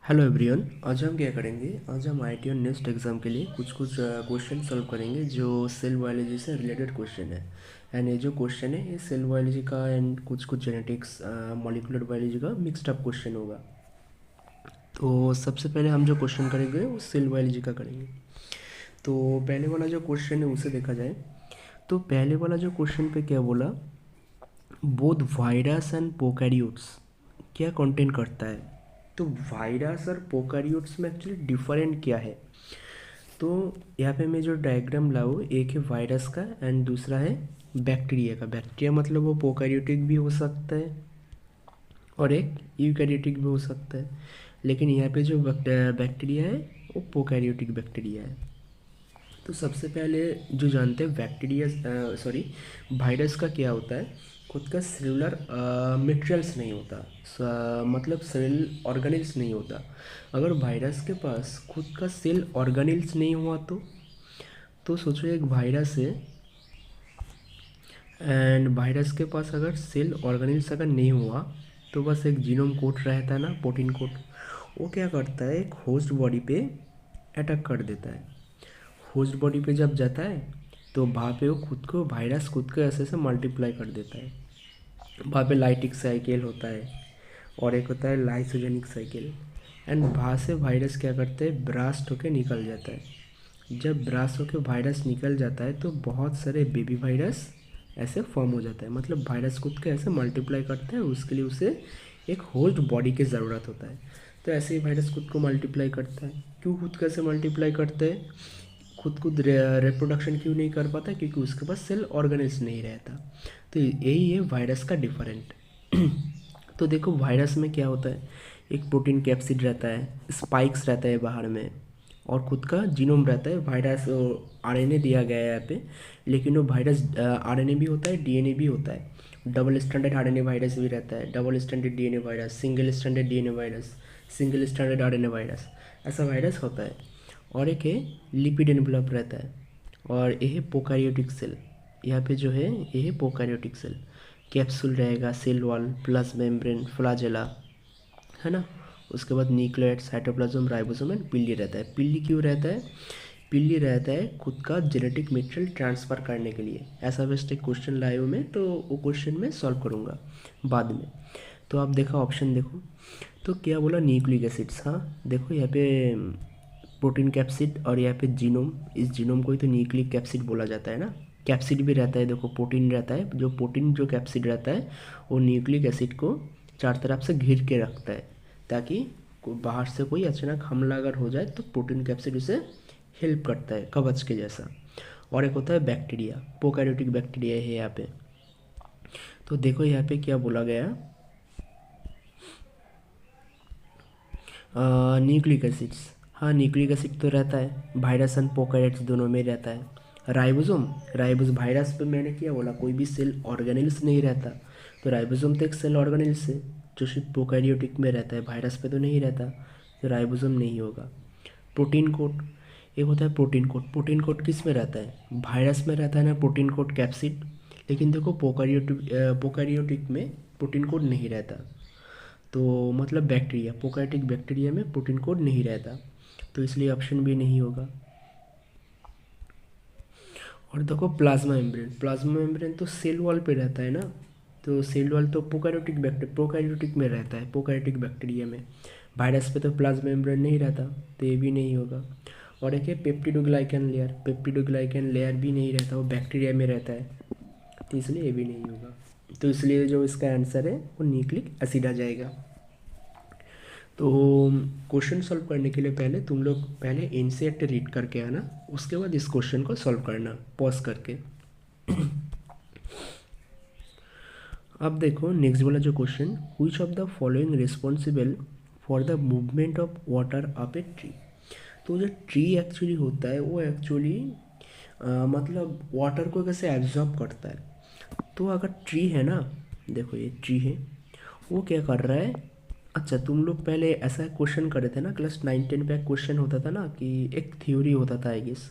Hello everyone. आज हम क्या करेंगे, आज हम आईटी और नेक्स्ट एग्ज़ाम के लिए कुछ कुछ क्वेश्चन सॉल्व करेंगे जो सेल बायोलॉजी से रिलेटेड क्वेश्चन है। एंड ये जो क्वेश्चन है ये सेल बायोलॉजी का एंड कुछ कुछ जेनेटिक्स मॉलिक्यूलर बायोलॉजी का मिक्सड अप क्वेश्चन होगा। तो सबसे पहले हम जो क्वेश्चन करेंगे वो सेल बायोलॉजी का करेंगे। तो पहले वाला जो क्वेश्चन है उसे देखा जाए तो पहले वाला जो क्वेश्चन पे क्या बोला, बोथ वायरस एंड प्रोकैरियोट्स क्या कंटेन करता है। तो वायरस और प्रोकैरियोट्स में एक्चुअली डिफरेंट क्या है। तो यहाँ पे मैं जो डायग्राम लाऊँ, एक है वायरस का एंड दूसरा है बैक्टीरिया का। बैक्टीरिया मतलब वो प्रोकैरियोटिक भी हो सकता है और एक यूकैरियोटिक भी हो सकता है, लेकिन यहाँ पे जो बैक्टीरिया है वो प्रोकैरियोटिक बैक्टीरिया है। तो सबसे पहले जो जानते हैं बैक्टीरिया सॉरी वायरस का क्या होता है, खुद का सेलुलर मटेरियल्स नहीं होता, मतलब सेल ऑर्गेनेल्स नहीं होता। अगर वायरस के पास खुद का सेल ऑर्गेनेल्स नहीं हुआ तो सोचो एक वायरस है एंड वायरस के पास अगर सेल ऑर्गेनेल्स अगर नहीं हुआ तो बस एक जीनोम कोड रहता है ना, प्रोटीन कोड। वो क्या करता है, एक होस्ट बॉडी पे अटैक कर देता है। होस्ट बॉडी पे जब जाता है तो वहाँ पे वो खुद को वायरस खुद को ऐसे ऐसे मल्टीप्लाई कर देता है। वहाँ पे लाइटिक साइकिल होता है और एक होता है लाइसोजेनिक साइकिल। एंड वहाँ से वायरस क्या करते हैं, ब्रास्ट होके निकल जाता है। जब ब्रास्ट होके वायरस निकल जाता है तो बहुत सारे बेबी वायरस ऐसे फॉर्म हो जाता है। मतलब वायरस खुद के ऐसे मल्टीप्लाई करता है, उसके लिए उसे एक होस्ट बॉडी की ज़रूरत होता है। तो ऐसे ही वायरस खुद को मल्टीप्लाई करता है। क्यों खुद कैसे मल्टीप्लाई करते हैं, खुद रिप्रोडक्शन क्यों नहीं कर पाता, क्योंकि उसके पास सेल ऑर्गेनेल्स नहीं रहता। तो यही है वायरस का डिफरेंट। तो देखो वायरस में क्या होता है, एक प्रोटीन कैप्सिड रहता है, स्पाइक्स रहता है बाहर में और खुद का जीनोम रहता है। वायरस आरएनए दिया गया है यहाँ पे, लेकिन वो वायरस आरएनए भी होता है, डीएनए भी होता है। डबल स्टैंडर्ड आरएनए वायरस भी रहता है, double standard DNA virus, single standard DNA virus, single standard RNA virus, ऐसा वायरस होता है। और एक है लिपिड एनवेलप रहता है और ये है प्रोकैरियोटिक सेल। यहाँ पे जो है ये है प्रोकैरियोटिक सेल। कैप्सूल रहेगा, cell wall, plus membrane, flagella, है ना। उसके बाद न्यूक्लियस, साइटोप्लाज्म, राइबोसोम एंड पिल्ली रहता है। पिल्ली क्यों रहता है, पिल्ली रहता है खुद का जेनेटिक मटेरियल ट्रांसफ़र करने के लिए। ऐसा बेस्ट एक क्वेश्चन लाए हूँ मैं, तो वो क्वेश्चन मैं सॉल्व करूँगा बाद में। तो आप देखा ऑप्शन देखो, तो क्या बोला, न्यूक्लिक एसिड्स। हाँ देखो यहाँ पे प्रोटीन कैप्सिड और यहाँ पे जीनोम, इस जीनोम को ही तो न्यूक्लिक कैप्सिड बोला जाता है ना। कैप्सिड भी रहता है, देखो प्रोटीन रहता है, जो प्रोटीन जो कैप्सिड रहता है वो न्यूक्लिक एसिड को चार तरफ से घेर के रखता है, ताकि बाहर से कोई अचानक हमला अगर हो जाए तो प्रोटीन कैप्सिड उसे हेल्प करता है, कवच के जैसा। और एक होता है बैक्टीरिया, प्रोकैरियोटिक बैक्टीरिया है यहाँ पे। तो देखो यहाँ पे क्या बोला गया, न्यूक्लिक एसिड्स। हाँ न्यूक्लिक एसिड तो रहता है, वायरस एंड प्रोकैरियोट्स दोनों में रहता है। राइबोसोम, राइबोस वायरस पे मैंने क्या बोला, कोई भी सेल ऑर्गेनेल्स नहीं रहता। तो राइबोसोम तो एक सेल ऑर्गेनेल्स है जो सिर्फ प्रोकैरियोटिक में रहता है, वायरस पे तो नहीं रहता, तो राइबोसोम नहीं होगा। प्रोटीन कोड, एक होता है प्रोटीन कोड। प्रोटीन कोड किस में रहता है, वायरस में रहता है ना प्रोटीन कोड, कैप्सिड। लेकिन देखो प्रोकैरियोटिक में प्रोटीन कोड नहीं रहता। तो मतलब बैक्टीरिया, प्रोकैरियोटिक बैक्टीरिया में प्रोटीन कोड नहीं रहता, तो इसलिए ऑप्शन भी नहीं होगा। और देखो प्लाज्मा मेम्ब्रेन, प्लाज्मा मेम्ब्रेन तो सेल वॉल पे रहता है ना। तो सेल वॉल तो प्रोकैरियोटिक में रहता है, प्रोकैरियोटिक बैक्टीरिया में। वायरस पे तो प्लाज्मा मेम्ब्रेन नहीं रहता, तो ये भी नहीं होगा। और एक है पेप्टिडोग्लाइकन लेयर, पेप्टिडोग्लाइकन लेयर भी नहीं रहता, वो बैक्टीरिया में रहता है, तो इसलिए ये भी नहीं होगा। तो इसलिए जो इसका आंसर है वो न्यूक्लिक एसिड आ जाएगा। तो क्वेश्चन सॉल्व करने के लिए पहले तुम लोग पहले एनसीईआरटी रीड करके आना, उसके बाद इस क्वेश्चन को सॉल्व करना पॉज करके। अब देखो नेक्स्ट वाला जो question, which of the following responsible for the movement of water up a tree. तो जो ट्री एक्चुअली होता है वो एक्चुअली मतलब वाटर को कैसे एब्जॉर्ब करता है। तो अगर ट्री है ना, देखो ये ट्री है, वो क्या कर रहा है। अच्छा तुम लोग पहले ऐसा क्वेश्चन करे थे ना, क्लास 9 10 पे क्वेश्चन होता था ना कि एक थ्योरी होता था आई गेस।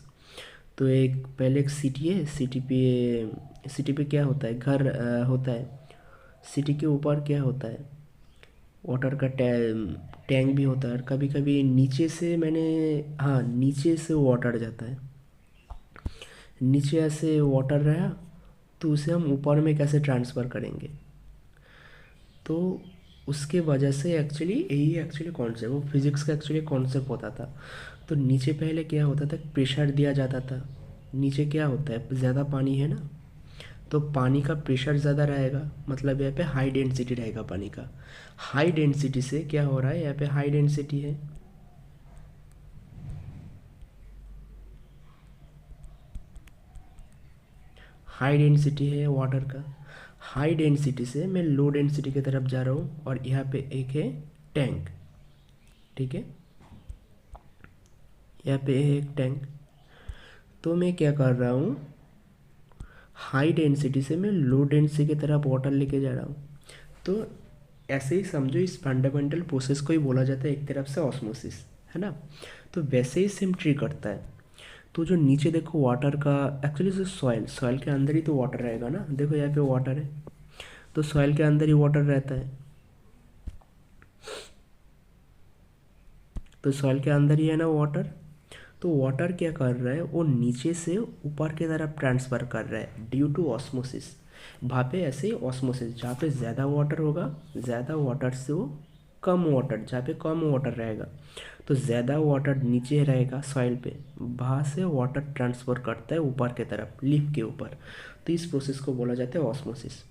तो एक पहले एक सिटी है, सिटी पे क्या होता है, घर होता है। सिटी के ऊपर क्या होता है, वाटर का टैंक भी होता है। कभी कभी नीचे से मैंने, हाँ नीचे से वाटर जाता है, नीचे ऐसे वाटर रहा तो उसे हम ऊपर में कैसे ट्रांसफ़र करेंगे। तो उसके वजह से एक्चुअली यही एक्चुअली कॉन्सेप्ट, वो फिज़िक्स का एक्चुअली कॉन्सेप्ट होता था। तो नीचे पहले क्या होता था, प्रेशर दिया जाता था। नीचे क्या होता है, ज़्यादा पानी है ना, तो पानी का प्रेशर ज़्यादा रहेगा, मतलब यहाँ पे हाई डेंसिटी रहेगा पानी का। हाई डेंसिटी से क्या हो रहा है, यहाँ पे हाई डेंसिटी है, हाई डेंसिटी है वाटर का। हाई डेंसिटी से मैं लो डेंसिटी की तरफ जा रहा हूँ और यहाँ पे एक है टैंक, ठीक है, यहाँ पे है एक टैंक। तो मैं क्या कर रहा हूँ, हाई डेंसिटी से मैं लो डेंसिटी की तरफ वाटर लेके जा रहा हूँ। तो ऐसे ही समझो, इस फंडामेंटल प्रोसेस को ही बोला जाता है एक तरफ से ऑस्मोसिस, है ना। तो वैसे ही सेम ट्री करता है। तो जो नीचे देखो वाटर का, एक्चुअली जो सॉइल, सॉइल के अंदर ही तो वाटर रहेगा ना, देखो यहाँ पे वाटर है, तो सॉइल के अंदर ही वाटर रहता है, तो सॉइल के अंदर ही है ना वाटर। तो वाटर क्या कर रहा है, वो नीचे से ऊपर की तरफ ट्रांसफ़र कर रहा है ड्यू टू ऑस्मोसिस। वहाँ पे ऐसे ही ऑस्मोसिस, जहाँ पे ज़्यादा वाटर होगा, ज़्यादा वाटर से वो कम वाटर, जहाँ पे कम वाटर रहेगा तो ज़्यादा वाटर नीचे रहेगा सॉइल पे, वहाँ से वाटर ट्रांसफ़र करता है ऊपर की तरफ लीफ के ऊपर। तो इस प्रोसेस को बोला जाता है ऑस्मोसिस।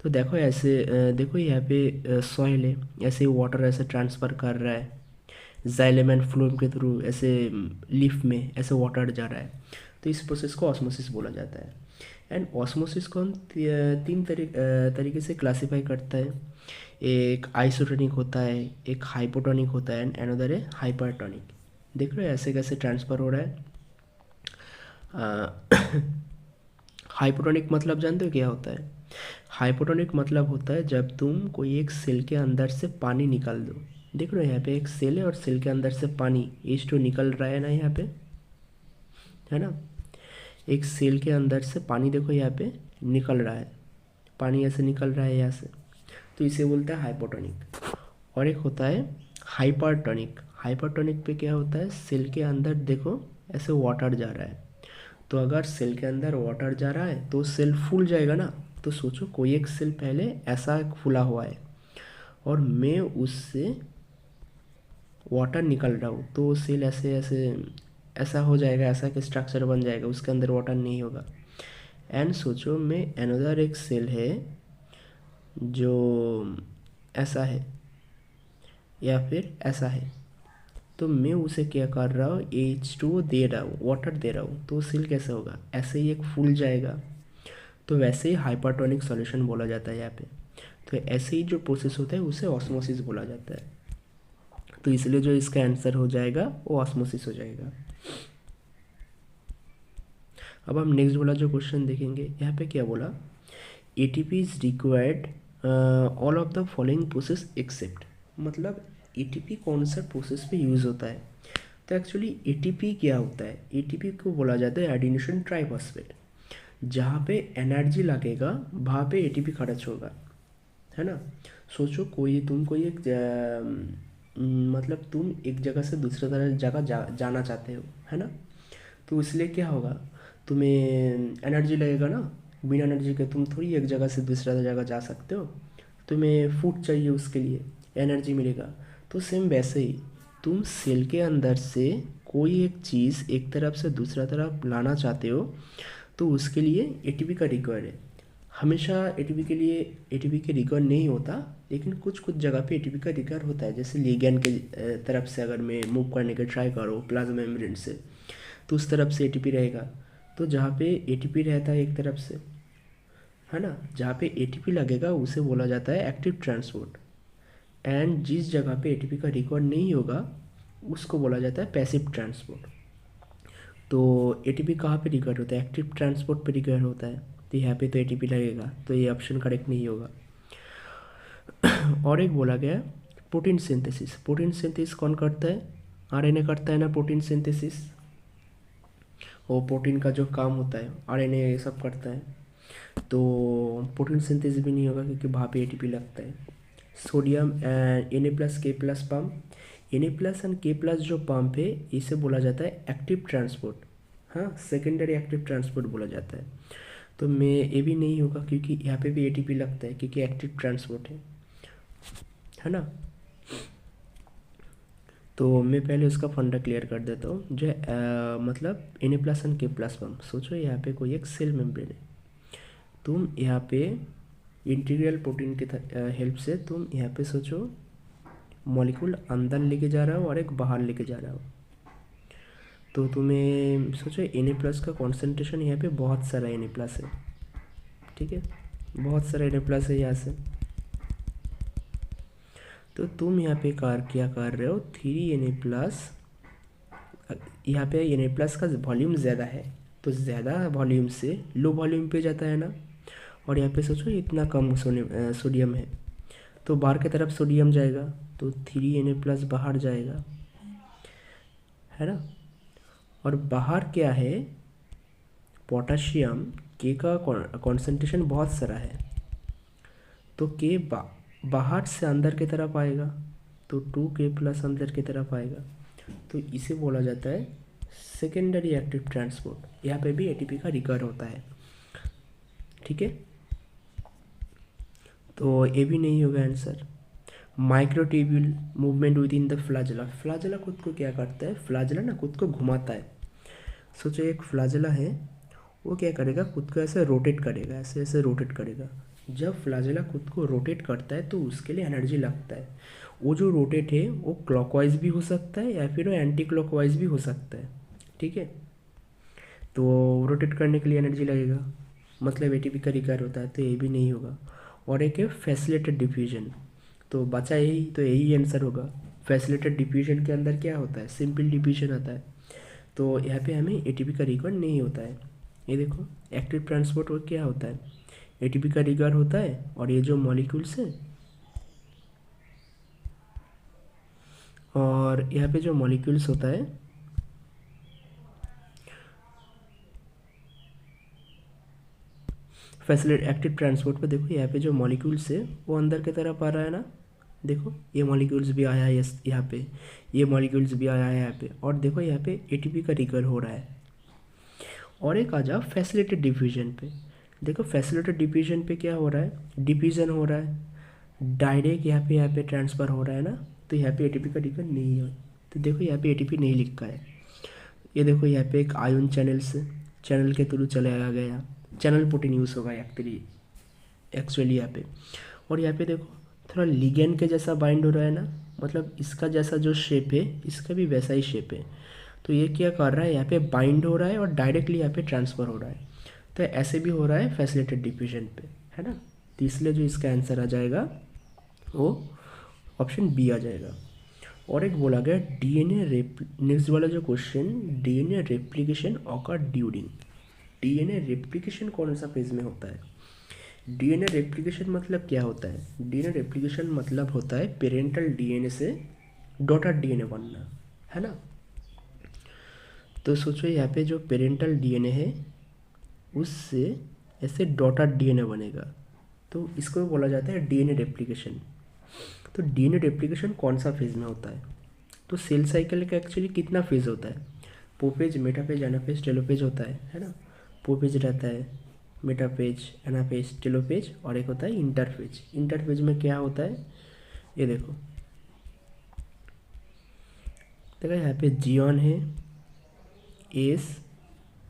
तो देखो ऐसे देखो यहाँ पे सॉइल है, ऐसे ही वाटर ऐसे ट्रांसफ़र कर रहा है जाइलम एंड फ्लोएम के थ्रू, ऐसे लीफ में ऐसे वाटर जा रहा है। तो इस प्रोसेस को ऑस्मोसिस बोला जाता है। एंड ऑस्मोसिस को हम तीन तरीके से क्लासीफाई करता है। एक आइसोटोनिक होता है, एक हाइपोटोनिक होता है, एंड अनदर है हाइपरटोनिक। देख रहे हो ऐसे कैसे ट्रांसफ़र हो रहा है। हाइपोटोनिक मतलब जानते हो क्या होता है। हाइपोटोनिक मतलब होता है जब तुम कोई एक सेल के अंदर से पानी निकाल दो। देख रहे हो यहाँ पे एक सेल है और सेल के अंदर से पानी H2 निकल रहा है ना यहाँ पे, है ना। एक सेल के अंदर से पानी देखो यहाँ पे निकल रहा है, पानी ऐसे निकल रहा है यहाँ से, तो इसे बोलते हैं हाइपोटोनिक। और एक होता है हाइपरटोनिक। हाइपरटोनिक पे क्या होता है, सेल के अंदर देखो ऐसे वाटर जा रहा है, तो अगर सेल के अंदर वाटर जा रहा है तो सेल फूल जाएगा ना। तो सोचो कोई एक सेल पहले ऐसा फूला हुआ है और मैं उससे वाटर निकल रहा हूँ, तो सेल ऐसे ऐसे ऐसा हो जाएगा, ऐसा कि स्ट्रक्चर बन जाएगा, उसके अंदर वाटर नहीं होगा। एंड सोचो मैं अनदर एक सेल है जो ऐसा है या फिर ऐसा है, तो मैं उसे क्या कर रहा हूँ, H2 दे रहा हूँ, वाटर दे रहा हूँ, तो सेल कैसे होगा, ऐसे ही एक फूल जाएगा। तो वैसे ही हाइपरटोनिक सॉल्यूशन बोला जाता है यहाँ पे। तो ऐसे ही जो प्रोसेस होता है उसे ऑस्मोसिस बोला जाता है। तो इसलिए जो इसका आंसर हो जाएगा वो ऑस्मोसिस हो जाएगा। अब हम नेक्स्ट वाला जो क्वेश्चन देखेंगे, यहाँ पे क्या बोला, ATP is required all of the following process except, मतलब एटीपी कौन सा प्रोसेस पे यूज़ होता है। तो एक्चुअली एटीपी क्या होता है, एटीपी को बोला जाता है एडिनोसिन ट्राइफॉस्फेट। जहाँ पे एनर्जी लगेगा वहाँ पे एटीपी खर्च होगा, है ना। सोचो कोई तुम कोई एक मतलब तुम एक जगह से दूसरे जगह जाना चाहते हो, है ना। तो इसलिए क्या होगा, तुम्हें एनर्जी लगेगा ना, बिना एनर्जी के तुम थोड़ी एक जगह से दूसरा जगह जा सकते हो, तुम्हें फूड चाहिए, उसके लिए एनर्जी मिलेगा। तो सेम वैसे ही तुम सेल के अंदर से कोई एक चीज़ एक तरफ से दूसरा तरफ लाना चाहते हो, तो उसके लिए एटीपी का रिक्वायर है। हमेशा एटीपी के लिए एटीपी के रिक्वायर नहीं होता, लेकिन कुछ कुछ जगह पे एटीपी का रिक्वायर होता है। जैसे लिगैंड के तरफ से अगर मैं मूव करने का ट्राई करूँ प्लाज्मा मेम्ब्रेन से, तो उस तरफ से एटीपी रहेगा। तो जहाँ पे एटीपी रहता है एक तरफ से, है ना, जहाँ पे एटीपी लगेगा उसे बोला जाता है एक्टिव ट्रांसपोर्ट। एंड जिस जगह पे एटीपी का रिकॉर्ड नहीं होगा उसको बोला जाता है पैसिव ट्रांसपोर्ट। तो एटीपी कहाँ पे रिकॉर्ड होता है, एक्टिव ट्रांसपोर्ट पे रिकॉर्ड होता है, तो यहाँ पे तो एटीपी लगेगा, तो ये ऑप्शन करेक्ट नहीं होगा। और एक बोला गया प्रोटीन सिंथेसिस। प्रोटीन सिंथेसिस कौन करता है, आरएनए करता है ना प्रोटीन सिंथेसिस। वो प्रोटीन का जो काम होता है आरएनए ये सब करता है। तो प्रोटीन सिंथेसिस भी नहीं होगा क्योंकि वहाँ पे एटीपी लगता है। Sodium Na+ K+ pump. Na+ and K+ जो पंप है इसे बोला जाता है एक्टिव ट्रांसपोर्ट। हाँ, सेकेंडरी एक्टिव ट्रांसपोर्ट बोला जाता है। तो मैं ये भी नहीं होगा क्योंकि यहाँ पे भी एटीपी लगता है क्योंकि एक्टिव ट्रांसपोर्ट है ना। तो मैं पहले उसका फंडा क्लियर कर देता हूँ। जो मतलब Na+ एंड K+ पंप, सोचो यहाँ पे कोई एक सेल मेम्ब्रेन है। तुम यहाँ पे इंटीग्रल प्रोटीन के हेल्प से तुम यहाँ पे सोचो मॉलिक्यूल अंदर लेके जा रहा हो और एक बाहर लेके जा रहा हो। तो तुम्हें सोचो Na+ का कॉन्सेंट्रेशन यहाँ पे बहुत सारा Na+ है, ठीक है, बहुत सारा Na+ है यहाँ से। तो तुम यहाँ पे क्या कर रहे हो, 3 Na+। यहाँ पे Na+ का वॉल्यूम ज़्यादा है तो ज़्यादा वॉल्यूम से लो वॉल्यूम पे जाता है ना। और यहाँ पे सोचो इतना कम सोडियम है तो बाहर की तरफ सोडियम जाएगा तो 3 Na+ बाहर जाएगा, है ना। और बाहर क्या है, पोटाशियम के का कॉन्सेंट्रेशन बहुत सारा है तो के बाहर से अंदर की तरफ आएगा तो 2K+ अंदर की तरफ आएगा। तो इसे बोला जाता है सेकेंडरी एक्टिव ट्रांसपोर्ट। यहाँ पे भी एटीपी का रिकवर होता है, ठीक है। तो ये भी नहीं होगा answer. Microtubule movement with in the flagella. Flagella खुद को क्या करता है, फ्लाजेला ना खुद को घुमाता है। सोचो एक फ्लाजेला है, वो क्या करेगा, खुद को ऐसे रोटेट करेगा, ऐसे ऐसे रोटेट करेगा। जब फ्लाजेला खुद को रोटेट करता है तो उसके लिए एनर्जी लगता है। वो जो रोटेट है वो क्लॉकवाइज भी हो सकता है या फिर वो एंटी क्लॉकवाइज भी हो सकता है, ठीक है। तो रोटेट करने के लिए एनर्जी लगेगा, मतलब एटीपी का रिकवर होता है, तो ये भी नहीं होगा। और एक है फैसिलिटेड डिफ्यूजन, तो बचा यही, तो यही आंसर होगा। फैसिलिटेड डिफ्यूजन के अंदर क्या होता है, सिंपल डिफ्यूजन आता है। तो यहाँ पे हमें एटीपी का रिकवर नहीं होता है। ये देखो एक्टिव ट्रांसपोर्ट वो क्या होता है, एटीपी का रिकवर होता है। और ये जो मॉलिक्यूल्स है, और यहाँ पे जो मॉलिक्यूल्स होता है, फैसिलिटी एक्टिव ट्रांसपोर्ट पे देखो यहाँ पे जो मॉलिक्यूल्स है वो अंदर की तरफ आ रहा है ना। देखो ये मॉलिक्यूल्स भी आया है यहाँ पे, ये मॉलिक्यूल्स भी आया है यहाँ पे, और देखो यहाँ पे एटीपी का रिकवर हो रहा है। और एक आ जाओ फैसिलिटेड डिफ्यूजन पे। देखो फैसिलिटेड डिफ्यूजन पे क्या हो रहा है, डिफ्यूजन हो रहा है, डायरेक्ट यहाँ पे ट्रांसफ़र हो रहा है ना। तो यहाँ पे एटीपी का रिकवर नहीं है, तो देखो यहाँ पे एटीपी नहीं लिखा है। ये देखो यहाँ पे एक आयन चैनल के थ्रू चलाया गया, चैनल प्रोटीन यूज़ होगा एक्चुअली यहाँ पे। और यहाँ पे देखो थोड़ा लिगेंड के जैसा बाइंड हो रहा है ना, मतलब इसका जैसा जो शेप है इसका भी वैसा ही शेप है। तो ये क्या कर रहा है, यहाँ पे बाइंड हो रहा है और डायरेक्टली यहाँ पे ट्रांसफ़र हो रहा है। तो ऐसे भी हो रहा है फैसिलिटेड डिफ्यूजन पे, है ना। तो इसलिए जो इसका आंसर आ जाएगा वो ऑप्शन बी आ जाएगा। और एक बोला गया नेक्स्ट वाला जो question, DNA replication occur during. DNA replication कौन सा फेज में होता है, डीएनए रेप्लिकेशन मतलब क्या होता है, डीएनए रेप्लिकेशन मतलब होता है पेरेंटल डीएनए से डॉटर डीएनए बनना, है ना। तो सोचो यहाँ पे जो पेरेंटल डीएनए है उससे ऐसे डॉटर डीएनए बनेगा, तो इसको बोला जाता है डीएनए रेप्लिकेशन। तो डीएनए रेप्लिकेशन कौन सा फेज में होता है, तो सेल साइकिल का एक्चुअली कितना फेज होता है, प्रोपेज, मेटाफेज, एनाफेज, टेलोफेज होता है ना। प्रोपेज रहता है, मेटाफेज, एनाफेज, टेलोफेज, और एक होता है इंटरफेज। इंटरफेज में क्या होता है, ये देखो यहाँ पे जीऑन है,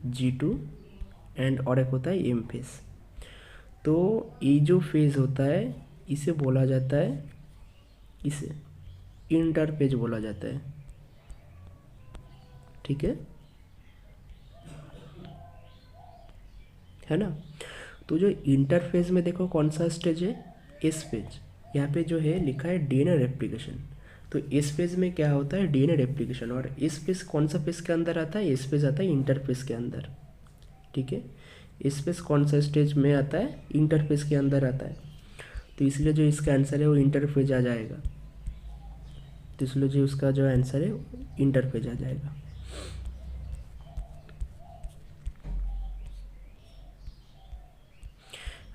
G2 एंड और एक होता है एम फेज। तो ये जो फेज होता है इसे बोला जाता है, इसे इंटरफेज बोला जाता है, ठीक है ना। तो जो इंटरफेज में देखो कौन सा स्टेज है, एस फेज। यहाँ पे जो है लिखा है डीएनए रेप्लिकेशन। तो इस फेज में क्या होता है, डीएनए रेप्लिकेशन। और इस फेज कौन सा फेज के अंदर आता है, इस फेज आता है इंटरफेज के अंदर, ठीक है। इस फेज कौन सा स्टेज में आता है, इंटरफेज के अंदर आता है। तो इसलिए जो इसका आंसर है वो इंटरफेज आ जाएगा। तो इसलिए जो उसका जो आंसर है इंटरफेज आ जाएगा।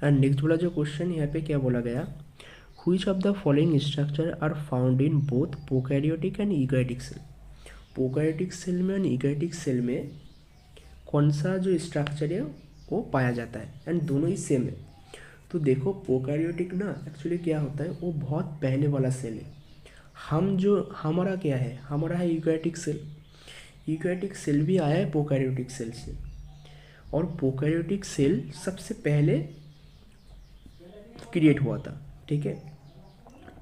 एंड नेक्स्ट वाला जो क्वेश्चन यहाँ पे क्या बोला गया, which of the following structure are found in both prokaryotic and eukaryotic cell. Prokaryotic cell में और यूकैरियोटिक सेल में कौन सा जो स्ट्रक्चर है वो पाया जाता है, एंड दोनों ही सेम है। तो देखो प्रोकैरियोटिक ना एक्चुअली क्या होता है, वो बहुत पहले वाला सेल है। हमारा क्या है, हमारा है यूकैरियोटिक सेल। यूकैरियोटिक सेल भी आया है प्रोकैरियोटिक सेल से, और प्रोकैरियोटिक सेल सबसे पहले क्रिएट हुआ था, ठीक है।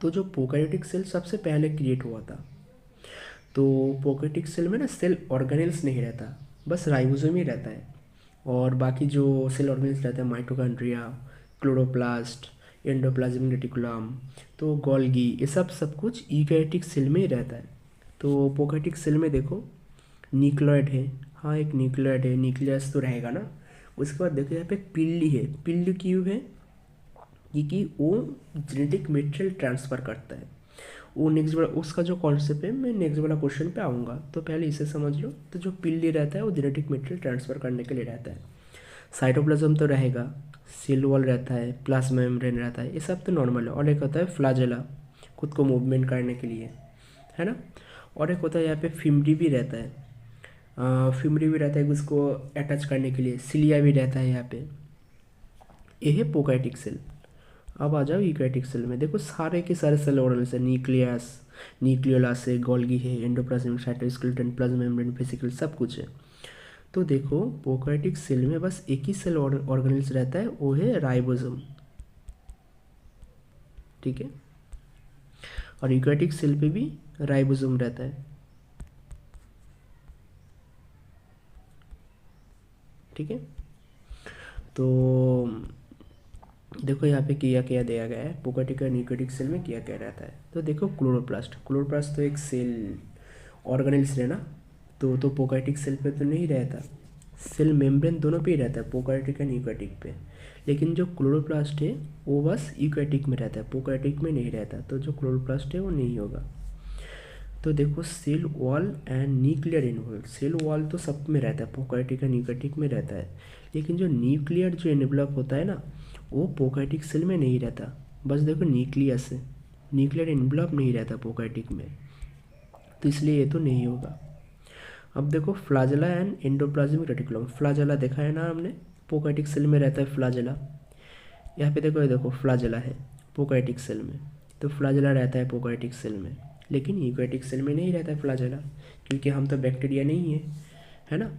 तो जो प्रोकैरियोटिक सेल सबसे पहले क्रिएट हुआ था, तो प्रोकैरियोटिक सेल में ना सेल ऑर्गेनेल्स नहीं रहता, बस राइबोसोम ही रहता है। और बाकी जो सेल ऑर्गेनेल्स रहते हैं, माइटोकॉन्ड्रिया, क्लोरोप्लास्ट, एंडोप्लाज्मिक रेटिकुलम, तो गोल्गी, ये सब कुछ यूकैरियोटिक सेल में ही रहता है। तो प्रोकैरियोटिक सेल में देखो न्यूक्लियोइड है, हाँ एक न्यूक्लियोइड है, न्यूक्लियस तो रहेगा ना। उसके बाद देखो यहाँ पे पिल्ली है, पिल्ली क्यों है, क्योंकि वो जेनेटिक मटेरियल ट्रांसफ़र करता है। वो नेक्स्ट वाला उसका जो कॉन्सेप्ट है, मैं नेक्स्ट वाला क्वेश्चन पे आऊँगा, तो पहले इसे समझ लो। तो जो पिल्ली रहता है वो जेनेटिक मटेरियल ट्रांसफ़र करने के लिए रहता है। साइटोप्लाज्म तो रहेगा, सेल वॉल रहता है, प्लाज्मा मेम्ब्रेन रहता है, ये सब तो नॉर्मल है। और एक होता है फ्लैजेला, खुद को मूवमेंट करने के लिए, है ना। और एक होता है यहाँ पे फिमरी भी रहता है, फिमरी भी रहता है उसको अटैच करने के लिए, सिलिया भी रहता है यहाँ पे। ये है प्रोकैरियोटिक सेल। अब आ जाओ यूकैरियोटिक सेल में, देखो सारे के सारे सेल ऑर्गेनेल्स है, न्यूक्लियस, न्यूक्लियोलस है, गोल्गी है, endoplasmic cytoskeleton, plasma membrane, vesicle, सब कुछ है। तो देखो प्रोकैरियोटिक सेल में बस एक ही सेल ऑर्गेनेल्स रहता है, वो है राइबोसोम, ठीक है। और यूकैरियोटिक सेल पे भी राइबोसोम रहता है, ठीक है। तो देखो यहाँ पे क्या क्या दिया गया है, प्रोकैरियोटिक और यूकैरियोटिक सेल में क्या क्या रहता है। तो देखो क्लोरोप्लास्ट, क्लोरोप्लास्ट तो एक सेल ऑर्गेनेल्स है ना, तो प्रोकैरियोटिक सेल पे तो नहीं रहता, सेल मेम्ब्रेन दोनों पे ही रहता है, प्रोकैरियोटिक एंड यूकैरियोटिक पे। लेकिन जो क्लोरोप्लास्ट है वो बस यूकैरियोटिक में रहता है, प्रोकैरियोटिक में नहीं रहता, तो जो क्लोरोप्लास्ट है वो नहीं होगा। तो देखो cell wall and nuclear involve, cell wall तो सब में रहता है, प्रोकैरियोटिक एंड यूकैरियोटिक में रहता है। लेकिन जो न्यूक्लियर जो एनवेलप होता है ना, वो प्रोकैरियोटिक सेल में नहीं रहता, बस देखो न्यूक्लियस है, न्यूक्लियर एनवेलप नहीं रहता प्रोकैरियोटिक में, तो इसलिए ये तो नहीं होगा। अब देखो flagella and endoplasmic reticulum, flagella देखा है ना हमने, प्रोकैरियोटिक सेल में रहता है फ्लैजेला। यहाँ पे देखो, ये देखो फ्लैजेला है प्रोकैरियोटिक सेल में, तो फ्लैजेला रहता है प्रोकैरियोटिक सेल में, लेकिन यूकैरियोटिक सेल में नहीं रहता है फ्लैजेला, क्योंकि हम तो बैक्टीरिया नहीं है ना।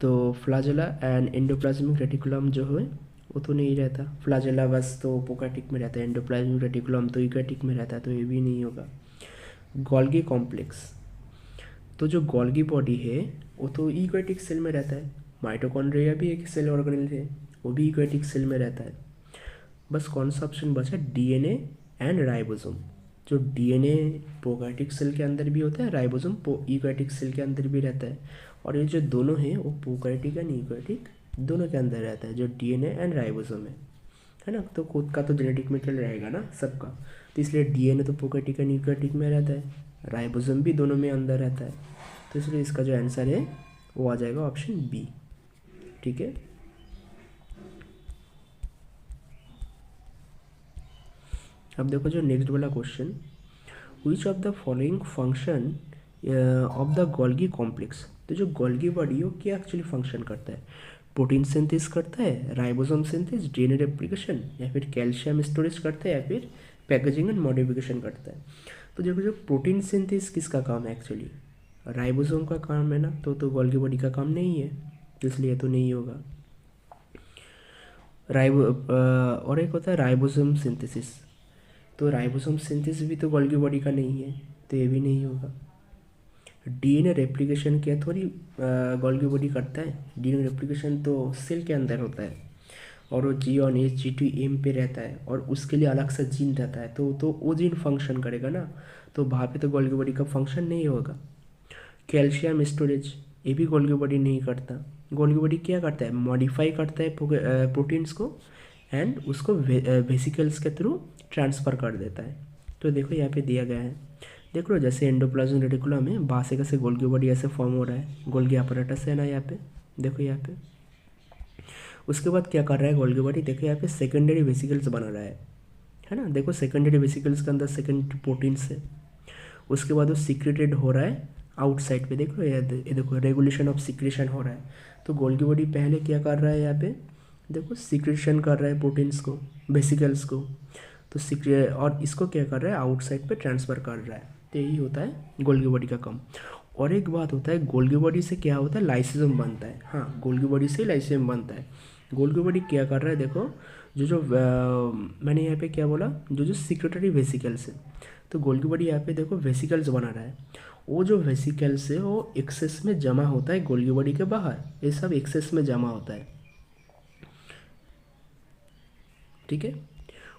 तो फ्लैजेला एंड एंडोप्लाज्मिक रेटिकुलम जो है वो तो नहीं रहता, फ्लैजेला बस तो प्रोकैरियोटिक में रहता है, एंडोप्लाज्मिक रेटिकुलम तो यूकैरियोटिक में रहता है, तो ये भी नहीं होगा। गोल्गी कॉम्प्लेक्स, तो जो गोल्गी बॉडी है वो तो यूकैरियोटिक सेल में रहता है। माइटोकॉन्ड्रिया भी एक सेल ऑर्गेनेल है, वो भी यूकैरियोटिक सेल में रहता है। बस कौन सा ऑप्शन बचा, डीएनए एंड राइबोसोम। जो डीएनए प्रोकैरियोटिक सेल के अंदर भी होता है, राइबोसोम यूकैरियोटिक सेल के अंदर भी रहता है, और ये जो दोनों हैं वो प्रोकैरियोटिक एंड यूकैरियोटिक दोनों के अंदर रहता है, जो डीएनए एंड राइबोसोम है ना। तो खुद का तो जेनेटिक मटेरियल रहेगा ना सबका, तो इसलिए डीएनए तो प्रोकैरियोटिक एंड यूकैरियोटिक में रहता है, राइबोसोम भी दोनों में अंदर रहता है, तो इसलिए इसका जो आंसर है वो आ जाएगा ऑप्शन बी, ठीक है। अब देखो जो नेक्स्ट वाला question, which of the following function of the Golgi complex. तो जो गोल्गी बॉडी है वो क्या एक्चुअली फंक्शन करता है, प्रोटीन सिंथेसिस करता है, राइबोसोम सिंथेसिस, डीएनए रेप्लिकेशन, या फिर कैल्शियम स्टोरेज करता है, या फिर पैकेजिंग एंड मॉडिफिकेशन करता है। तो देखो जो प्रोटीन सिंथेसिस किसका काम है एक्चुअली, राइबोसोम का काम है ना, तो गोल्गी बॉडी का काम नहीं है, तो इसलिए तो नहीं होगा। और एक होता है राइबोसोम सिंथेसिस, तो राइबोसोम सिंथेसिस भी तो गोल्गी बॉडी का नहीं है, तो ये भी नहीं होगा। डीएनए रेप्लिकेशन क्या थोड़ी गोल्गी बॉडी करता है, डीएनए रेप्लिकेशन तो सेल के अंदर होता है, और वो G1 G2 M पे रहता है, और उसके लिए अलग सा जीन रहता है, तो वो जीन फंक्शन करेगा ना, तो वहाँ पे तो गोल्गी बॉडी का फंक्शन नहीं होगा। कैल्शियम स्टोरेज, ये भी गोल्गी बॉडी नहीं करता, गोल्गी बॉडी क्या करता है, मॉडिफाई करता है प्रोटीन्स को, एंड उसको वेसिकल्स के थ्रू ट्रांसफ़र कर देता है। तो देखो यहाँ पे दिया गया है, देख लो जैसे एंडोप्लाज्मिक रेटिकुलम में बाहर से कैसे गोल्गी बॉडी ऐसे फॉर्म हो रहा है, गोल्गी अपैरेटस है ना यहाँ पे, देखो यहाँ पे। उसके बाद क्या कर रहा है गोल्गी बॉडी, देखो यहाँ पे सेकेंडरी वेसिकल्स बना रहा है ना। देखो सेकेंडरी वेसिकल्स के अंदर सेकेंडरी प्रोटीन्स है। उसके बाद वो सिक्रेटेड हो रहा है आउटसाइड पे, देखो ये देखो रेगुलेशन ऑफ सिक्रेशन हो रहा है। तो गोल्गी बॉडी पहले क्या कर रहा है यहाँ पे, देखो सिक्रेशन कर रहा है प्रोटीन्स को, वेसिकल्स को। तो सिक्रे और इसको क्या कर रहा है आउटसाइड पे ट्रांसफ़र कर रहा है। तो यही होता है गोल्गी बॉडी का काम। और एक बात होता है गोल्गी बॉडी से क्या होता है, लाइसोसोम बनता है। हाँ, गोल्गी बॉडी से लाइसोसोम बनता है। गोल्गी बॉडी क्या कर रहा है, देखो जो मैंने यहाँ पे क्या बोला, जो सिक्रेटरी वेसिकल्स है, तो गोल्गी बॉडी यहाँ पे देखो वेसिकल्स बना रहा है। वो जो वेसिकल्स है वो एक्सेस में जमा होता है गोल्गी बॉडी के बाहर, ये सब एक्सेस में जमा होता है, ठीक है।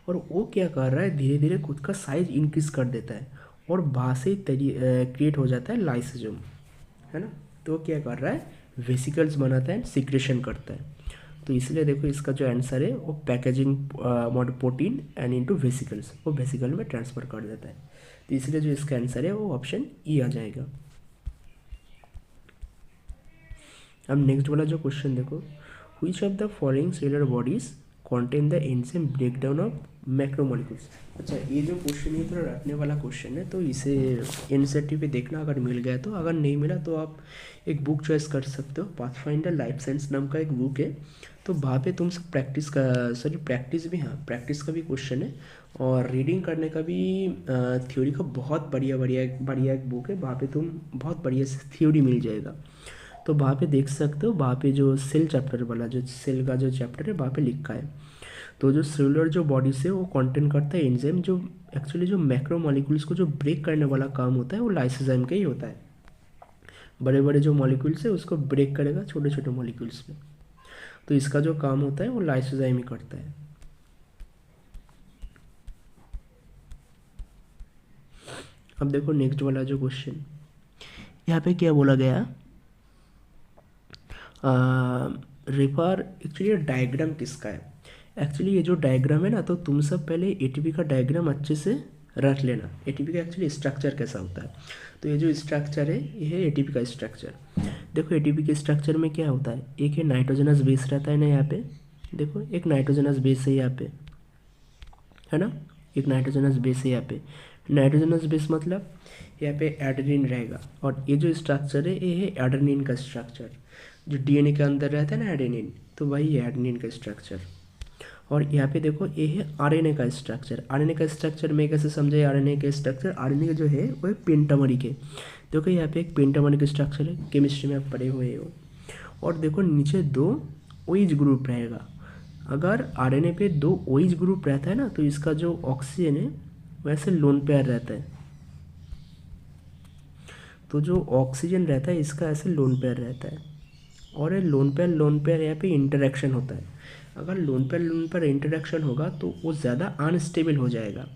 और वो क्या कर रहा है, धीरे धीरे खुद का साइज इंक्रीज कर देता है और वहाँ से क्रिएट हो जाता है लाइसोसोम, है ना। तो वो क्या कर रहा है, वेसिकल्स बनाता है, सिक्रेशन करता है। तो इसलिए देखो इसका जो आंसर है वो packaging protein and into vesicles, वो वेसिकल में ट्रांसफ़र कर देता है। तो इसलिए जो इसका आंसर है वो ऑप्शन ई आ जाएगा। अब नेक्स्ट वाला जो क्वेश्चन देखो, which of the following cellular bodies contain the enzyme breakdown of macromolecules. अच्छा, ये जो क्वेश्चन है थोड़ा रटने वाला क्वेश्चन है, तो इसे एनसीईआरटी पे देखना, अगर मिल गया तो, अगर नहीं मिला तो आप एक बुक चॉइस कर सकते हो। पाथफाइंडर लाइफ साइंस नाम का एक बुक है, तो वहाँ पे तुम सब प्रैक्टिस का, सॉरी प्रैक्टिस भी, हाँ प्रैक्टिस का भी क्वेश्चन है और रीडिंग करने का भी, थ्योरी का बहुत बढ़िया एक बुक है। वहाँ पे तुम बहुत बढ़िया से थ्योरी मिल जाएगा। तो वहाँ पे देख सकते हो, वहाँ पे जो सेल चैप्टर वाला, जो सेल का जो चैप्टर है वहाँ पे लिखा है। तो जो सेलुलर जो बॉडी से वो कंटेन करता है एंजाइम, जो एक्चुअली जो मैक्रो मॉलिक्यूल्स को जो ब्रेक करने वाला काम होता है वो लाइसोजाइम का ही होता है। बड़े बड़े जो मॉलिक्यूल्स है उसको ब्रेक करेगा छोटे छोटे मॉलिक्यूल्स में, तो इसका जो काम होता है वो लाइसोजाइम ही करता है। अब देखो नेक्स्ट वाला जो क्वेश्चन, यहाँ पे क्या बोला गया, रिफर, एक्चुअली डायग्राम किसका है। एक्चुअली ये जो डायग्राम है ना, तो तुम सब पहले एटीपी का डायग्राम अच्छे से रख लेना। एटीपी का एक्चुअली स्ट्रक्चर कैसा होता है, तो ये जो स्ट्रक्चर है ये है एटीपी का स्ट्रक्चर। देखो एटीपी के स्ट्रक्चर में क्या होता है, एक है नाइट्रोजनस बेस रहता है ना यहाँ पे, देखो एक नाइट्रोजनस बेस है यहाँ पे, है ना, एक नाइट्रोजनस बेस है यहाँ पे। नाइट्रोजनस बेस मतलब यहाँ पे एडेनिन रहेगा, और ये जो स्ट्रक्चर है ये है एडेनिन का स्ट्रक्चर। जो डीएनए के अंदर रहता है ना एडेनिन, तो वही है एडेनिन का स्ट्रक्चर। और यहाँ पे देखो ये है आरएनए का स्ट्रक्चर। आरएनए का स्ट्रक्चर में कैसे समझे, आरएनए का स्ट्रक्चर, आरएनए जो है वो है पेंटामरिक है। देखो यहाँ पे एक पेंटामरिक स्ट्रक्चर है, केमिस्ट्री में आप पढ़े हुए हो। और देखो नीचे 2 ओइज ग्रुप रहेगा। अगर आरएनए पे 2 ओइज ग्रुप रहता है ना, तो इसका जो ऑक्सीजन है वैसे लोन पेयर रहता है। तो जो ऑक्सीजन रहता है इसका ऐसे लोन पेयर रहता है, और ये लोन पेयर यहाँ पे इंटरेक्शन होता है। अगर लोन पेयर इंटरेक्शन होगा तो वो ज़्यादा अनस्टेबल हो जाएगा,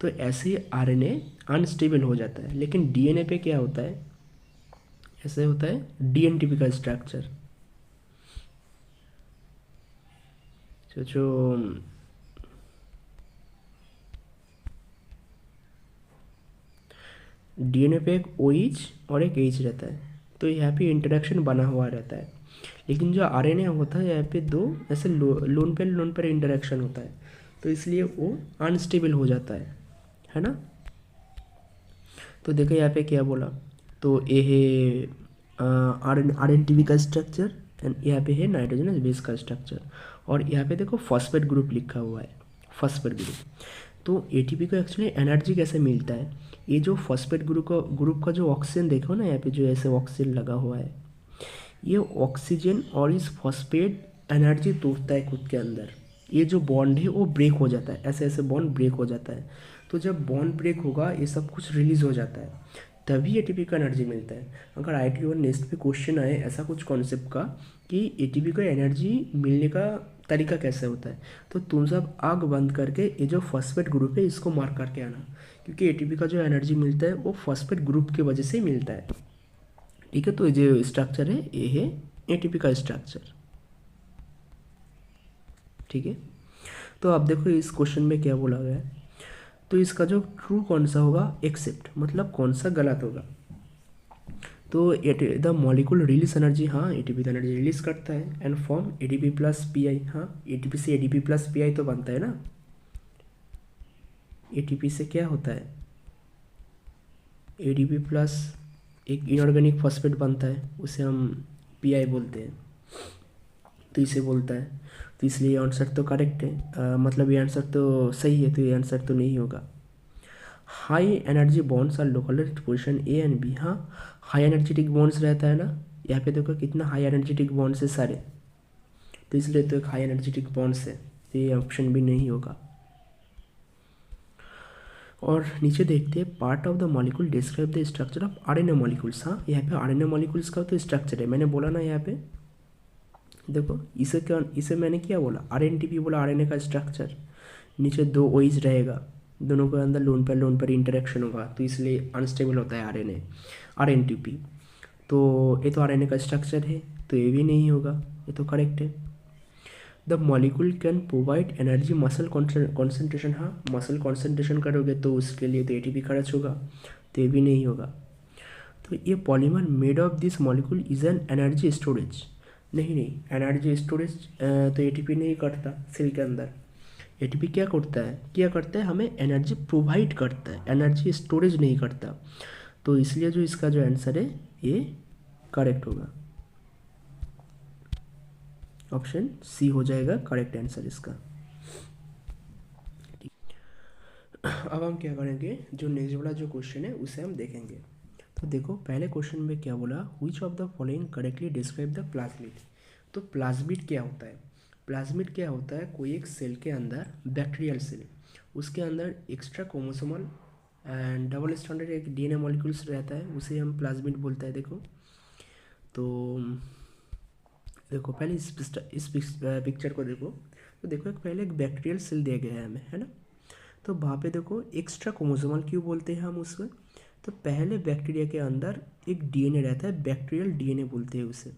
तो ऐसे ही आरएनए अनस्टेबल हो जाता है। लेकिन डीएनए पे क्या होता है, ऐसे होता है डीएनटीपी का स्ट्रक्चर। जो डीएनए पे एक ओएच और एक एच रहता है, तो यहाँ पे इंटरेक्शन बना हुआ रहता है। लेकिन जो आरएनए होता है यहाँ पे 2 ऐसे लोन पेयर इंटरेक्शन होता है, तो इसलिए वो अनस्टेबल हो जाता है ना। तो देखो यहाँ पे क्या बोला, तो ये है आरएनटीपी का स्ट्रक्चर, एंड यहाँ पे है नाइट्रोजनस बेस का स्ट्रक्चर। और यहाँ पे देखो फॉस्फेट ग्रुप लिखा हुआ है, फॉस्फेट ग्रुप। तो एटीपी को एक्चुअली एनर्जी कैसे मिलता है, ये जो फॉस्फेट ग्रुप का जो ऑक्सीजन देखो ना यहाँ पे, जो ऐसे ऑक्सीजन लगा हुआ है, ये ऑक्सीजन और इस फॉस्फेट एनर्जी तोड़ता है खुद के अंदर। ये जो बॉन्ड है वो ब्रेक हो जाता है, ऐसे ऐसे बॉन्ड ब्रेक हो जाता है। तो जब बॉन्ड ब्रेक होगा ये सब कुछ रिलीज हो जाता है, तभी एटीपी का एनर्जी मिलता है। अगर आईटी और नेक्स्ट पे क्वेश्चन आए ऐसा कुछ कॉन्सेप्ट का कि एटीपी को एनर्जी मिलने का तरीका कैसे होता है, तो तुम सब आग बंद करके ये जो फॉस्फेट ग्रुप है इसको मार्क करके आना, क्योंकि एटीपी का जो एनर्जी मिलता है वो फॉस्फेट ग्रुप की वजह से ही मिलता है, ठीक है। तो ये जो स्ट्रक्चर है ये है एटीपी का स्ट्रक्चर, ठीक है। तो अब देखो इस क्वेश्चन में क्या बोला गया है, तो इसका जो ट्रू कौन सा होगा, एक्सेप्ट मतलब कौन सा गलत होगा। तो द मॉलिक्यूल रिलीज एनर्जी, हाँ एटीपी तो एनर्जी रिलीज करता है, and form ATP plus P I, हाँ एटीपी से एटीपी प्लस पी आई तो बनता है ना। एटीपी से क्या होता है, एटीपी प्लस एक इनऑर्गेनिक फॉस्फेट बनता है, उसे हम पी आई बोलते हैं, तो इसे बोलता है। तो इसलिए ये आंसर तो करेक्ट है, मतलब ये आंसर तो सही है, तो ये आंसर तो नहीं होगा। High energy bonds are localised position A and B, हाँ हाई एनर्जेटिक बॉन्ड्स रहता है ना, यहाँ पे देखो कितना हाई एनर्जेटिक बॉन्ड्स है सारे, तो इसलिए तो एक हाई एनर्जेटिक बॉन्ड्स है, तो ये ऑप्शन भी नहीं होगा। और नीचे देखते हैं part of the molecule describe the structure of RNA molecules, हाँ यहाँ पे आरएनए मॉलिक्यूल्स का तो स्ट्रक्चर है, मैंने बोला ना यहाँ पे देखो, इसे मैंने क्या बोला, आरएनटीपी बोला, आरएनए का स्ट्रक्चर, नीचे दो ओइज रहेगा, दोनों के अंदर लोन पर इंटरेक्शन होगा, तो इसलिए अनस्टेबल होता है आरएनए, आरएनटीपी। तो ये तो आरएनए का स्ट्रक्चर है, तो ये भी नहीं होगा, ये तो करेक्ट है। The molecule can provide energy muscle concentration, हाँ मसल कॉन्सेंट्रेशन करोगे तो उसके लिए तो एटीपी खर्च होगा, तो ये भी नहीं होगा। तो ये polymer made of this molecule is an energy storage, नहीं एनर्जी स्टोरेज तो एटीपी नहीं करता सेल के अंदर, एटीपी क्या करता है हमें एनर्जी प्रोवाइड करता है, एनर्जी स्टोरेज नहीं करता, तो इसलिए जो इसका जो आंसर है ये करेक्ट होगा, ऑप्शन सी हो जाएगा करेक्ट आंसर इसका। अब हम क्या करेंगे, जो नेक्स्ट वाला जो क्वेश्चन है उसे हम देखेंगे। तो देखो पहले क्वेश्चन में क्या बोला, which of the following correctly describe the plasmid. तो प्लाज्मिड क्या होता है, प्लाज्मिड क्या होता है, कोई एक सेल के अंदर, बैक्टीरियल सेल, उसके अंदर extra chromosomal and double standard एक डीएनए मॉलिक्यूल्स रहता है, उसे हम प्लाज्मिड बोलते हैं। देखो तो देखो पहले इस पिक्चर को देखो, तो देखो पहले एक बैक्टीरियल सेल दिया गया है हमें, है ना, तो वहाँ पे देखो एक्स्ट्रा क्रोमोसोमल क्यों बोलते हैं हम उसको, तो पहले बैक्टीरिया के अंदर एक डीएनए रहता है, बैक्टीरियल डीएनए बोलते हैं उसे,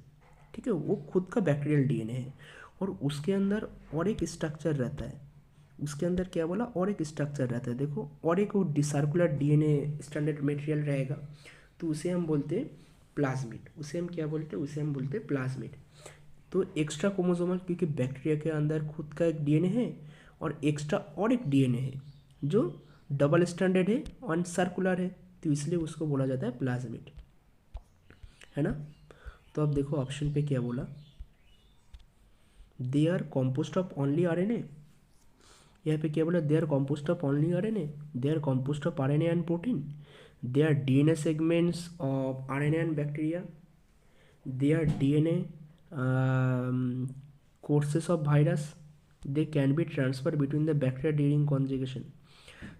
ठीक है, वो खुद का बैक्टीरियल डीएनए है, और उसके अंदर और एक स्ट्रक्चर रहता है, उसके अंदर क्या बोला, और एक स्ट्रक्चर रहता है देखो, और एक वो डिसर्कुलर डीएनए स्टैंडर्ड मटेरियल रहेगा, तो उसे हम बोलते हैं प्लाज्मिड, उसे हम क्या बोलते हैं, उसे हम बोलते हैं प्लाज्मिड। तो एक्स्ट्रा क्रोमोसोमल क्योंकि बैक्टीरिया के अंदर खुद का एक डीएनए है, और एक्स्ट्रा और एक डीएनए है जो डबल स्टैंडर्ड है और सर्कुलर है, तो इसलिए उसको बोला जाता है प्लाज्मिड, है ना। तो अब देखो ऑप्शन पे क्या बोला, they are composed of only RNA, यहाँ पे क्या बोला, they are composed of only RNA, they are composed of RNA and protein, they are DNA segments of RNA and bacteria, they are DNA courses of virus, they can be transferred between the bacteria during conjugation।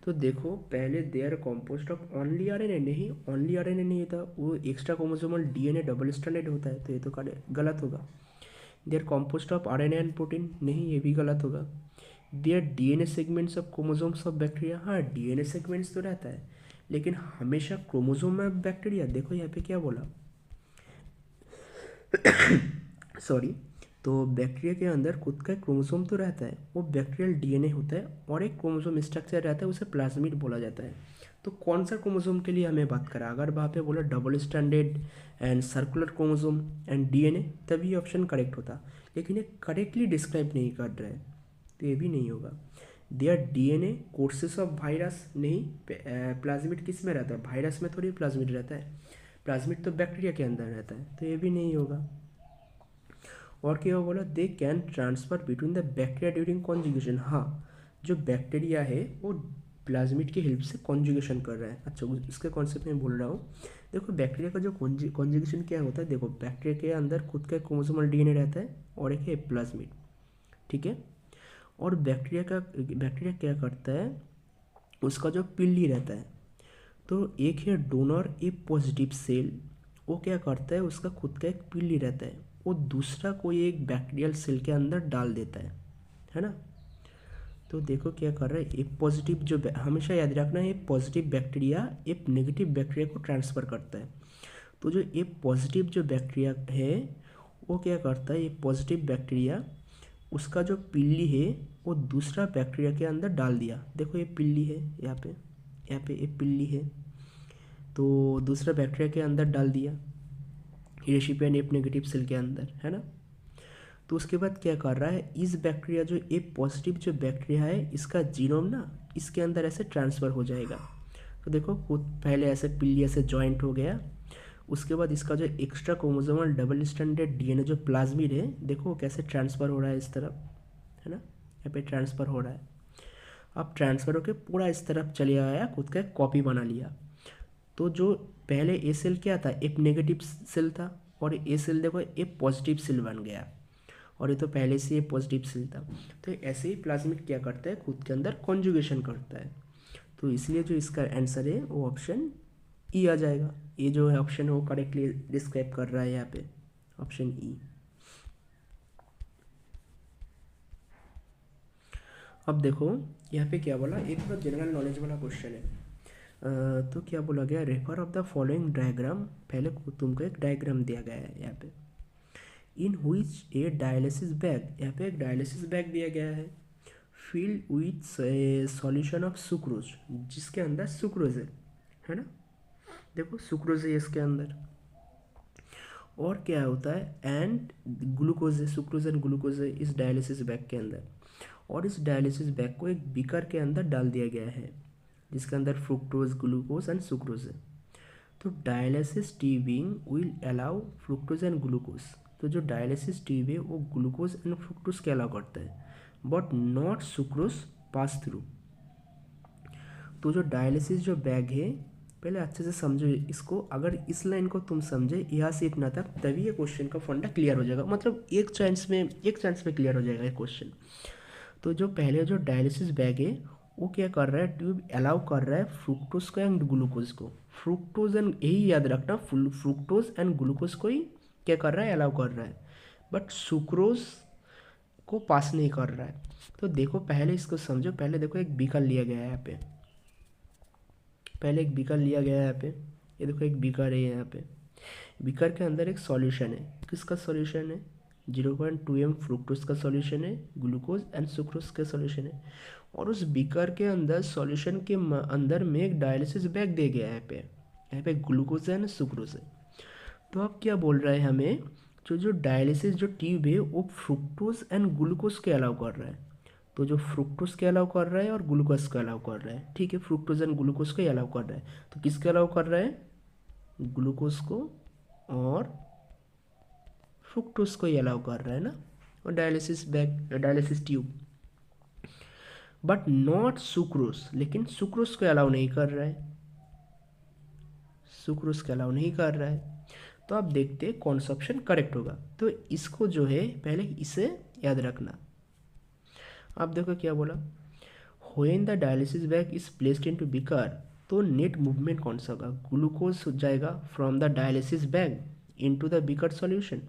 तो देखो पहले they are composed of only RNA, नहीं only RNA नहीं था, वो extra chromosomal DNA double standard होता है, तो ये तो गलत होगा। They are composed of RNA and protein, नहीं ये भी गलत होगा। They are DNA segments of chromosomes of bacteria, हाँ डीएनए सेगमेंट्स तो रहता है, लेकिन हमेशा क्रोमोसोम में बैक्टीरिया, देखो यहाँ पे क्या बोला सॉरी, तो बैक्टीरिया के अंदर खुद का क्रोमोसोम तो रहता है, वो बैक्टीरियल डीएनए होता है, और एक क्रोमोसोम स्ट्रक्चर रहता है, उसे प्लाज्मिड बोला जाता है। तो कौन सा क्रोमोसोम के लिए हमें बात करा, अगर वहाँ पे बोला double standard and circular chromosome and DNA, तभी ऑप्शन करेक्ट होता, लेकिन ये करेक्टली डिस्क्राइब नहीं कर रहा है, तो ये भी नहीं होगा। They are DNA courses of virus, नहीं प्लाज्मिड किस में रहता है, वायरस में थोड़ी प्लाज्मिड रहता है, प्लाज्मिड तो बैक्टीरिया के अंदर रहता है, तो ये भी नहीं होगा। और क्या बोला, they can transfer between the bacteria during conjugation, हाँ जो बैक्टीरिया है वो प्लाज्मिड की हेल्प से कॉन्जुगेशन कर रहा है। अच्छा इसके कॉन्सेप्ट में बोल रहा हूँ, देखो बैक्टीरिया का जो कॉन्जुगेशन क्या होता है, देखो बैक्टीरिया के अंदर खुद का क्रोमोसोमल डीएनए रहता है और एक है प्लाज्मिड, ठीक है, और बैक्टीरिया क्या करता है, उसका जो पिल्ली रहता है, तो एक है डोनर ए पॉजिटिव सेल, वो क्या करता है, उसका खुद का एक पिल्ली रहता है, वो दूसरा कोई एक बैक्टीरियल सेल के अंदर डाल देता है ना। तो देखो क्या कर रहा है, एक पॉजिटिव जो हमेशा याद रखना है, पॉजिटिव बैक्टीरिया एक नेगेटिव बैक्टीरिया को ट्रांसफ़र करता है, तो जो एक पॉजिटिव जो बैक्टीरिया है वो क्या करता है, एक पॉजिटिव बैक्टीरिया उसका जो पिल्ली है वो दूसरा बैक्टीरिया के अंदर डाल दिया, देखो ये पिल्ली है, यहाँ पे एक पिल्ली है, तो दूसरा बैक्टीरिया के अंदर डाल दिया, रेसिपिएंट ए नेगेटिव सेल के अंदर, है ना। तो उसके बाद क्या कर रहा है, इस बैक्टीरिया जो ए पॉजिटिव जो बैक्टीरिया है इसका जीनोम ना इसके अंदर ऐसे ट्रांसफ़र हो जाएगा। तो देखो खुद पहले ऐसे पिल्ली से जॉइंट हो गया, उसके बाद इसका जो extra chromosomal double standard DNA जो प्लाज्मिड है देखो कैसे ट्रांसफ़र हो रहा है इस तरफ, है ना, यहाँ पे ट्रांसफ़र हो रहा है। अब ट्रांसफ़र होकर पूरा इस तरफ चले आया, खुद का कॉपी बना लिया। तो जो पहले ए सेल क्या था, ए नेगेटिव सेल था, और ए सेल देखो ए पॉजिटिव सेल बन गया, और ये तो पहले से ये पॉजिटिव सेल था। तो ऐसे ही प्लाज्मिड क्या करता है, खुद के अंदर कॉन्जुगेशन करता है। तो इसलिए जो इसका आंसर है वो ऑप्शन ई आ जाएगा। ये जो है ऑप्शन है वो करेक्टली डिस्क्राइब कर रहा है यहाँ पे, ऑप्शन ई। अब देखो यहाँ पे क्या बोला, एक तो जनरल नॉलेज वाला क्वेश्चन है। तो क्या बोला गया, refer of the following diagram. पहले तुमको एक डायग्राम दिया गया है यहाँ पे, in which A dialysis bag, यहाँ पे एक डायलिसिस बैग दिया गया है, filled with solution of sucrose, जिसके अंदर सुक्रोज है ना, देखो सुक्रोज है इसके अंदर, और क्या होता है एंड ग्लूकोज है, सुक्रोज एंड ग्लूकोज है इस डायलिसिस बैग के अंदर, और इस डायलिसिस बैग को एक बीकर के अंदर डाल दिया गया है जिसके अंदर फ्रुक्टोज ग्लूकोज एंड सुक्रोज है। तो dialysis tubing will allow fructose and glucose, तो जो डायलिसिस ट्यूब है वो ग्लूकोज एंड फ्रुक्टोज के अलाउ करता है, but not sucrose pass through. तो जो डायलिसिस जो बैग है, पहले अच्छे से समझो इसको, अगर इस लाइन को तुम समझे यहाँ से इतना तक, तभी ये क्वेश्चन का फंडा क्लियर हो जाएगा, मतलब एक चांस में क्लियर हो जाएगा ये क्वेश्चन। तो जो पहले जो डायलिसिस बैग है वो क्या कर रहा है, ट्यूब अलाउ कर रहा है फ्रुक्टोज को एंड ग्लूकोज को, फ्रुक्टोज एंड, यही याद रखना, फ्रुक्टोज एंड ग्लूकोज को ही क्या कर रहा है, अलाउ कर रहा है, बट सुक्रोज को पास नहीं कर रहा है। तो देखो पहले इसको समझो, पहले देखो एक बीकर लिया गया है यहाँ पे, पहले एक बीकर लिया गया है यहाँ पे, ये देखो एक बीकर है यहाँ पे, बीकर के अंदर एक सॉल्यूशन है, किसका सॉल्यूशन है, 0.2 m फ्रुक्टोज का सॉल्यूशन है, ग्लूकोज एंड सुक्रोज का सॉल्यूशन है, और उस बीकर के अंदर सॉल्यूशन के अंदर में एक डायलिसिस बैग दे गया है यहाँ पे ग्लूकोज है ना सुक्रोज है। तो अब क्या बोल रहा है हमें, जो डायलिसिस जो ट्यूब है वो फ्रुक्टोज एंड ग्लूकोज के अलाउ कर रहा है, तो जो फ्रुक्टोज के अलाउ कर रहा है और ग्लूकोज के अलाउ कर रहा है, ठीक है, फ्रुक्टोज एंड ग्लूकोज को अलाउ कर रहा है, तो किसके अलाउ कर रहा है, ग्लूकोज को और फ्रुक्टोज को ही अलाउ कर रहा है ना, और dialysis bag dialysis tube, but not sucrose, लेकिन सुक्रोज को अलाउ नहीं कर रहा है, सुक्रोज को अलाउ नहीं कर रहा है। तो आप देखते हैं कौन सा ऑप्शन करेक्ट होगा। तो इसको जो है पहले इसे याद रखना। आप देखो क्या बोला, when the dialysis bag is placed into beaker, तो नेट मूवमेंट कौन सा होगा, ग्लूकोज हो जाएगा from the dialysis bag into the beaker solution.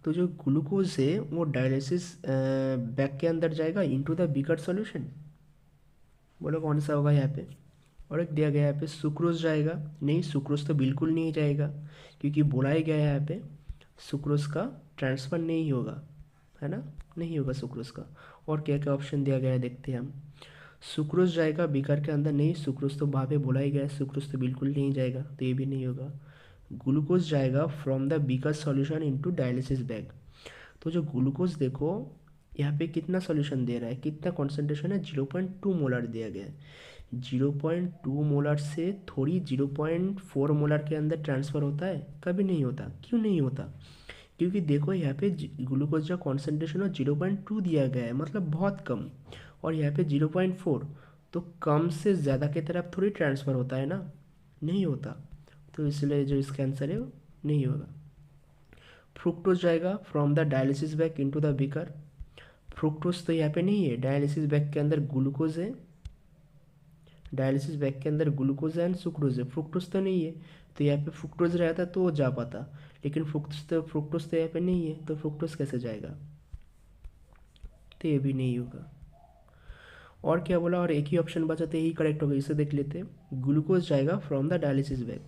तो जो ग्लूकोज है वो डायलिसिस बैग के अंदर जाएगा इनटू द बीकर सॉल्यूशन, बोलो कौन सा होगा यहाँ पे। और एक दिया गया यहाँ पे सुक्रोज जाएगा, नहीं सुक्रोज तो बिल्कुल नहीं जाएगा, क्योंकि बोला ही गया है यहाँ पे सुक्रोज का ट्रांसफ़र नहीं होगा, है ना, नहीं होगा सुक्रोज का। और क्या क्या ऑप्शन दिया गया है देखते हैं हम, सुक्रोज जाएगा बीकर के अंदर, नहीं सुक्रोज तो वहाँ पे बोला ही गया है, सुक्रोज तो बिल्कुल नहीं जाएगा, तो ये भी नहीं होगा। ग्लूकोज जाएगा from the beaker solution into dialysis bag, तो जो ग्लूकोज देखो यहाँ पे कितना सॉल्यूशन दे रहा है, कितना कॉन्सेंट्रेशन है, 0.2 मोलर दिया गया है, 0.2 मोलर से थोड़ी 0.4 मोलर के अंदर ट्रांसफ़र होता है, कभी नहीं होता। क्यों नहीं होता, क्योंकि देखो यहाँ पे ग्लूकोज का कॉन्सेंट्रेशन 0.2 दिया गया है, मतलब बहुत कम, और यहाँ पे 0.4, तो कम से ज़्यादा की तरफ थोड़ी ट्रांसफ़र होता है ना, नहीं होता। तो इसलिए जो इसका आंसर है वो नहीं होगा। फ्रुक्टोज जाएगा from the dialysis bag into the beaker, fructose तो यहाँ पे नहीं है, डायलिसिस बैग के अंदर ग्लूकोज है, डायलिसिस बैग के अंदर ग्लूकोज एंड सुक्रोज है, फ्रुक्टोज तो नहीं है, तो यहाँ पे फ्रुक्टोज रहता तो वो जा पाता, लेकिन फ्रुक्टोज तो यहाँ पे नहीं है, तो फ्रुक्टोज कैसे जाएगा, तो ये भी नहीं होगा। और क्या बोला, और एक ही ऑप्शन बचा तो यही करेक्ट होगा, इसे देख लेते हैं। ग्लूकोज जाएगा फ्रॉम द डायलिसिस बैग,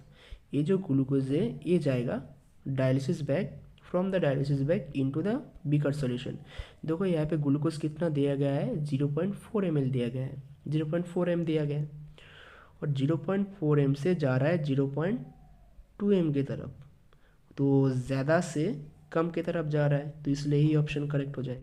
ये जो ग्लूकोज है ये जाएगा dialysis bag, from the dialysis bag into the beaker solution. देखो यहाँ पे ग्लूकोज कितना दिया गया है, 0.4 ml दिया गया है, 0.4 m दिया गया है, और 0.4 m से जा रहा है 0.2 m की तरफ, तो ज़्यादा से कम की तरफ जा रहा है, तो इसलिए ही ऑप्शन करेक्ट हो जाएगा।